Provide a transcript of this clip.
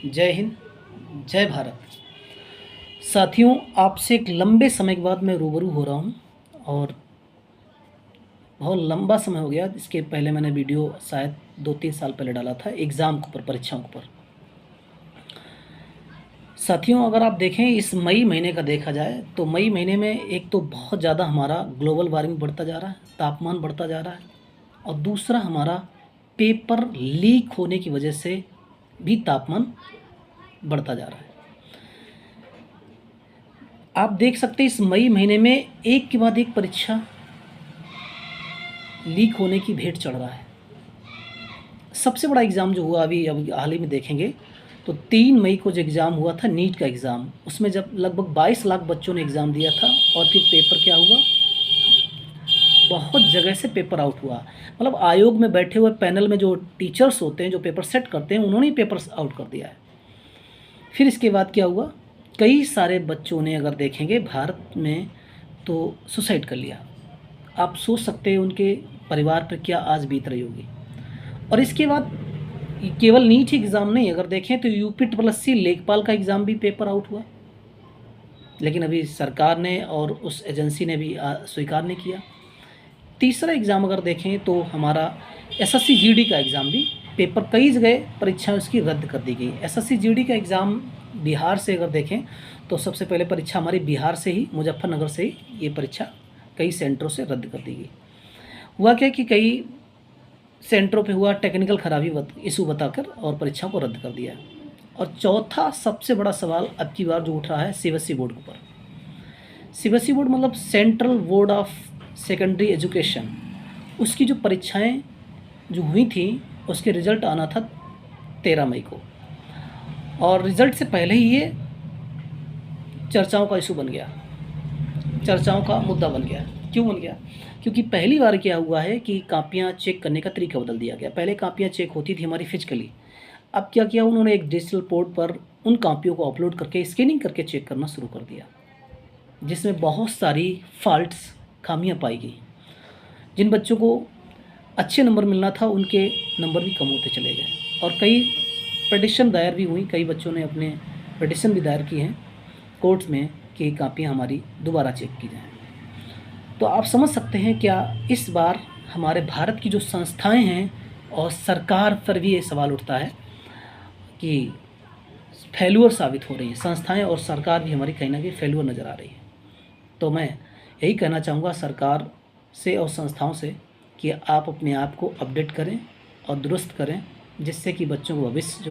जय हिंद, जय भारत। साथियों, आपसे एक लंबे समय के बाद मैं रूबरू हो रहा हूँ और बहुत लंबा समय हो गया। इसके पहले मैंने वीडियो शायद 2-3 साल पहले डाला था एग्ज़ाम के ऊपर, परीक्षाओं के ऊपर। साथियों, अगर आप देखें इस मई महीने का देखा जाए तो मई महीने में एक तो बहुत ज़्यादा हमारा ग्लोबल वार्मिंग बढ़ता जा रहा है, तापमान बढ़ता जा रहा है, और दूसरा हमारा पेपर लीक होने की वजह से भी तापमान बढ़ता जा रहा है। आप देख सकते हैं इस मई महीने में एक के बाद एक परीक्षा लीक होने की भेंट चढ़ रहा है। सबसे बड़ा एग्ज़ाम जो हुआ अभी हाल ही में देखेंगे तो 3 मई को जो एग्ज़ाम हुआ था नीट का एग्ज़ाम, उसमें जब लगभग 22 लाख बच्चों ने एग्ज़ाम दिया था और फिर पेपर क्या हुआ, बहुत जगह से पेपर आउट हुआ। मतलब आयोग में बैठे हुए पैनल में जो टीचर्स होते हैं, जो पेपर सेट करते हैं, उन्होंने ही पेपर आउट कर दिया है। फिर इसके बाद क्या हुआ, कई सारे बच्चों ने अगर देखेंगे भारत में तो सुसाइड कर लिया। आप सोच सकते हैं उनके परिवार पर क्या आज बीत रही होगी। और इसके बाद केवल नीट एग्ज़ाम नहीं, अगर देखें तो UP+C लेखपाल का एग्ज़ाम भी पेपर आउट हुआ, लेकिन अभी सरकार ने और उस एजेंसी ने भी स्वीकार नहीं किया। तीसरा एग्ज़ाम अगर देखें तो हमारा SSC GD का एग्ज़ाम भी पेपर, कई जगह परीक्षाएं उसकी रद्द कर दी गई। SSC GD का एग्ज़ाम बिहार से अगर देखें तो सबसे पहले परीक्षा हमारी बिहार से ही, मुजफ्फरनगर से ही ये परीक्षा कई सेंटरों से रद्द कर दी गई। हुआ क्या कि कई सेंटरों पे हुआ टेक्निकल खराबी इशू बताकर और परीक्षाओं को रद्द कर दिया। और चौथा सबसे बड़ा सवाल अब की बार जो उठ रहा है CBSE बोर्ड के ऊपर। CBSE बोर्ड मतलब central board of secondary education, उसकी जो परीक्षाएं जो हुई थी उसके रिज़ल्ट आना था 13 मई को, और रिज़ल्ट से पहले ही ये चर्चाओं का इशू बन गया, चर्चाओं का मुद्दा बन गया। क्यों बन गया? क्योंकि पहली बार क्या हुआ है कि कापियाँ चेक करने का तरीका बदल दिया गया। पहले कापियाँ चेक होती थी हमारी फिजिकली, अब क्या किया उन्होंने, एक डिजिटल पोर्ट पर उन कापियों को अपलोड करके स्कैनिंग करके चेक करना शुरू कर दिया, जिसमें बहुत सारी फॉल्ट्स, खामियां पाई गई। जिन बच्चों को अच्छे नंबर मिलना था उनके नंबर भी कम होते चले गए, और कई पिटीशन दायर भी हुई। कई बच्चों ने अपने पिटीशन भी दायर की हैं कोर्ट्स में कि कापियाँ हमारी दोबारा चेक की जाएँ। तो आप समझ सकते हैं क्या इस बार हमारे भारत की जो संस्थाएं हैं और सरकार पर भी ये सवाल उठता है कि फेल्यूर साबित हो रही हैं संस्थाएं, और सरकार भी हमारी कहीं ना कहीं फेल्यूर नज़र आ रही है। तो मैं यही कहना चाहूँगा सरकार से और संस्थाओं से कि आप अपने आप को अपडेट करें और दुरुस्त करें, जिससे कि बच्चों को भविष्य